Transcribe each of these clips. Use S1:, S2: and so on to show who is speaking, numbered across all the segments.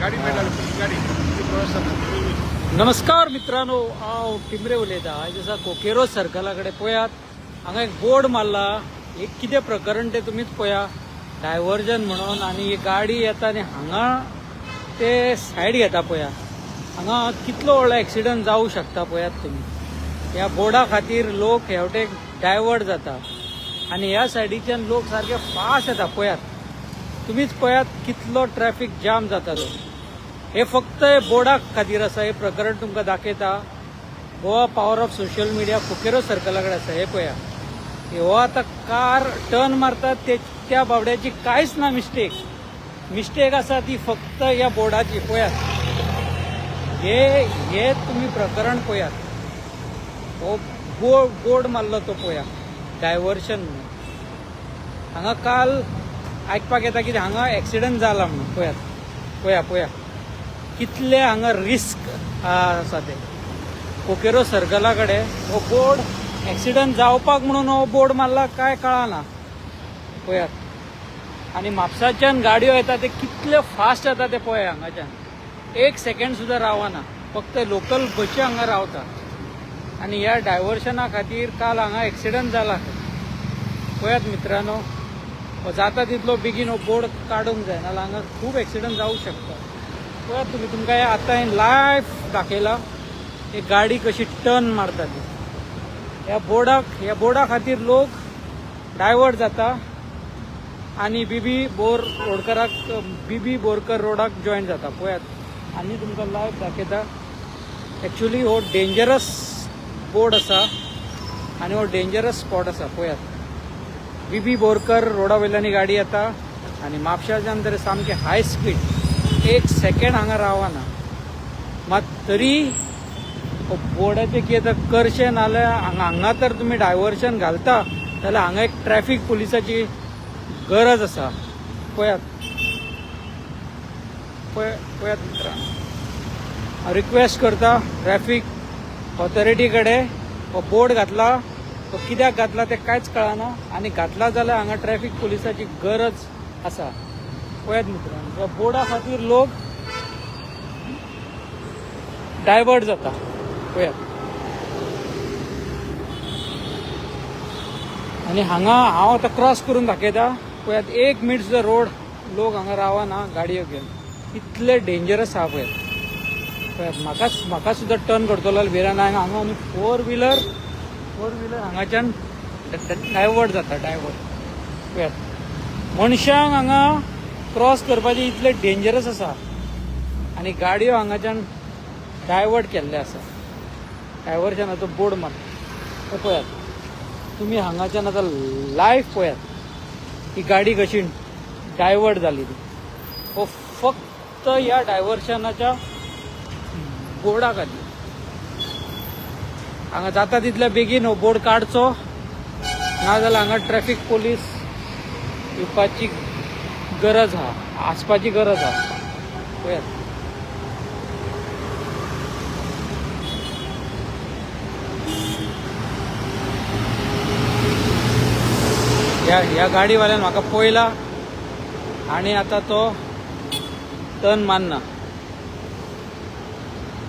S1: गाडी मेळटाली ही गाडी ती प्रवास जाता.
S2: नमस्कार मित्रांनो, हांव टिमरे उलयतां. आयज आसा कोकेरो सर्कला कडेन पळयात, हांगा एक बोर्ड मारला. एक कितें प्रकरण तें तुमीच पळया. डायव्हर्जन म्हणून आनी ही गाडी येता आनी हांगा ते सायड घेता पळया. हांगा कितलो व्हडलो एक्सिडंट जावं शकता पळयात तुमी. ह्या बोर्डा खातीर लोक हेवटेक डायवर्ट जाता आनी ह्या सायडीच्यान लोक सारके फास्ट येता पळयात. तुमीच पळयात कितलो ट्रॅफिक जाम जाता तो. हे फक्त बोर्डा खातीर आसा. हे प्रकरण तुमकां दाखयता. Goa power of social media कोकेरो सर्कला कडेन आसा. हे पळया, हो आतां कार टर्न मारतात त्या बावड्याची कांयच ना मिस्टेक आसा ती फक्त ह्या बोर्डाची. पळयात, हे तुम्ही प्रकरण पळयात. हो बोर्ड मारलो तो पळया, डायव्हर्शन म्हणून. हांगा काल आयकपाक येता की हांगा एक्सिडंट जाला म्हणून. पळया कितले हांगा रिस्क आसा ते. कोकेरो सर्कला कडेन हो बोर्ड एक्सिडंट जावपाक म्हणून हो बोर्ड मारला काय कळना. पळयात, आनी म्हापसाच्यान गाडयो येता ते कितले फास्ट येता ते पळय. हांगाच्यान 1 सेकंड सुद्धा रावना. फक्त लोकल बसी हांगा रावता. आनी ह्या डायव्हर्शना खातीर काल हांगा एक्सिडंट जाला. पळयात मित्रांनो, जाता तितलो बेगीन हो बोर्ड काडूंक जाय, नाल्यार हांगा खूब एक्सिडंट जावं शकता. पळयात तुमी, तुमकां आतां हांवें लायव्ह दाखयला एक गाडी कशी टर्न मारता ती. ह्या बोर्डा खातीर लोक डायवर्ट जाता आनी बीबी बोरकर रोडाक जॉयन जाता. पळयात, आनी तुमकां लायव्ह दाखयता. एक्चुली हो डेंजरस बोर्ड आसा आनी हो डेंजरस स्पॉट आसा. पळयात, बीबी बोरकर रोडा वयल्यानी गाडी येता आनी म्हापशाच्यान तर सामकें हाय स्पीड. 1 सेकंड हांगा रावना. मात तरी बोर्डाचे कितें करचें, नाल्यार हांगा तर तुमी डायव्हर्शन घालता जाल्यार हांगा एक ट्रॅफिक पुलिसाची गरज आसा. पळयात मित्रांनो, हांव रिक्वेस्ट करता ट्रॅफिक ऑथॉरिटी कडेन. हो बोर्ड घातला, तो कित्याक घातला ते कांयच कळना, आनी घातला जाल्यार हांगा ट्रॅफिक पुलिसाची गरज आसा. पळयात मित्रांनो, ह्या बोर्डा खातीर लोक डायवर्ट जाता. पळयात, आनी हांगा हांव आतां क्रॉस करून दाखयता. पळयात, 1 मिनट सुद्दां रोड लोक हांगा रावना गाडयो घेवन. इतले डेंजरस आहा पळयात. म्हाका सुद्दां टर्न करतलो जाल्यार भिरांना. हांगा आनी फोर व्हिलर हांगाच्यान डायवर्ट जाता. पळयात, मनशांक हांगा क्रॉस करपाचें इतले डेंजरस आसा आनी गाडयो हांगाच्यान डायवर्ट केल्ले आसा. डायव्हर्शनाचो बोर्ड मार. पळयात तुमी, हांगाच्यान आतां लायव्ह पळयात ही गाडी कशी डायवर्ट जाली ती. हो फक्त ह्या डायव्हर्शनाच्या बोर्डा खातीर. हांगा जाता तितल्या बेगीन हो बोर्ड काडचो, नाजाल्यार हांगा ट्रॅफिक पोलीस येवपाची गरज आसपाची गरज आहा. पळयात, ह्या गाडीवाल्यान म्हाका पळयला आनी आतां तो टर्न मारना.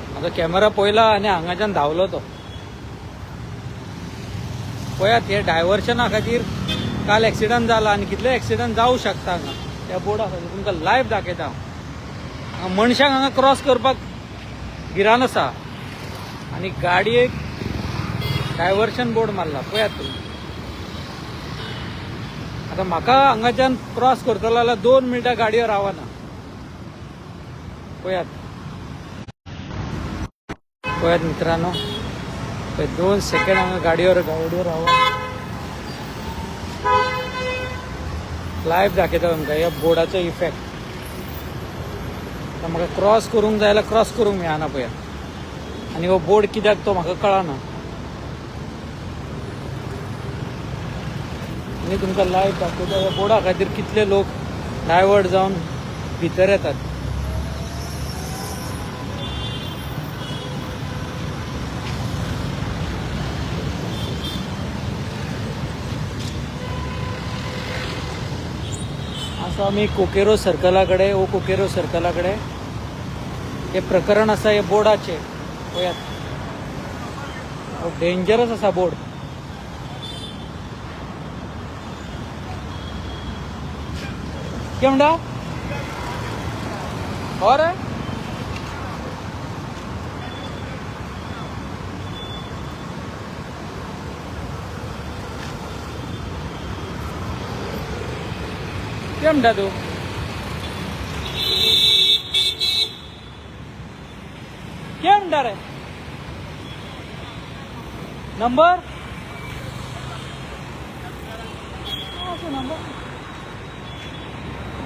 S2: म्हाका कॅमेरा पळयला आनी हांगाच्यान धांवलो तो. पळयात, हे डायव्हर्शना खातीर काल एक्सिडंट जाला आनी कितले एक्सिडंट जावं शकता हांगा ह्या बोर्डा खातीर. तुमकां लायव्ह दाखयता. मनशांक हांगा क्रॉस करपाक भिरान आसा आनी गाडयेक डायव्हर्शन बोर्ड मारला. पळयात तुमी, आतां म्हाका हांगाच्यान क्रॉस करतलो जाल्यार 2 मिनटां गाडयो रावना. पळयात मित्रांनो, 2 सेकंड हांगा गाडयो रावना. लायव्ह दाखयता तुमकां ह्या बोर्डाचो इफेक्ट. आतां म्हाका क्रॉस करूंक जाय जाल्यार क्रॉस करूंक मेळना. पळयात, आनी हो बोर्ड कित्याक तो म्हाका कळना. आनी तुमकां लायव्ह दाखयता ह्या बोर्डा खातीर कितले लोक डायवर्ट जावन भितर येतात. असो आमी कोकेरो सर्कला कडेन हे प्रकरण असं हे बोर्डाचे पळयात डेंजरस असा बोर्ड. क्या म्हणता और क्या म्हणता तू क्या म्हणता रे नंबर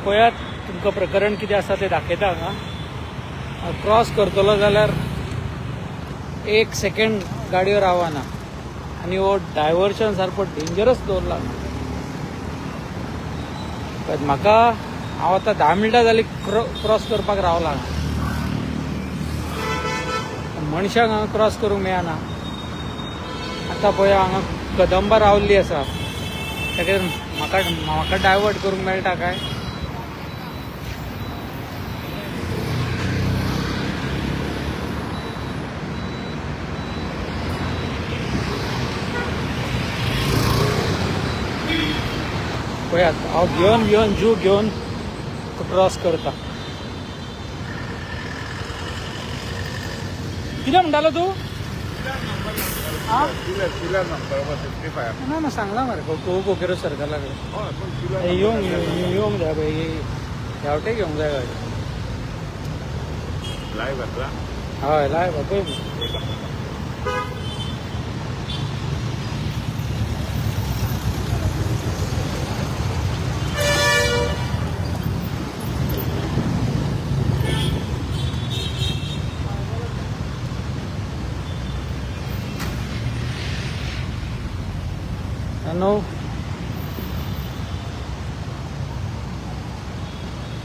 S2: पळयात तुमकां प्रकरण कितें आसा तें दाखयता हांगा. क्रॉस करतलो जाल्यार 1 सेकंड गाडयो रावना आनी हो डायव्हर्शन सारको डेंजरस दवरला. म्हाका हांव आतां 10 मिनटां जालीं क्रॉस करपाक रावला. मनशाक हांगा क्रॉस करूंक मेळना. आतां पळय हांगा कदंबा रावल्ली आसा ताका म्हाका डायवर्ट करूंक मेळटा काय. पळयात हांव घेवन जीव घेवन क्रॉस करता. कितें म्हणटालो तूं
S1: पिलर नंबर 55.
S2: ना सांगला मरे तूं कोकेरो सरकला
S1: हय पण पिलर
S2: येवंक जाय पळय हेवटे घेवंक जाय गाडी.
S1: लायव्ह घातला.
S2: हय लाय पळय नो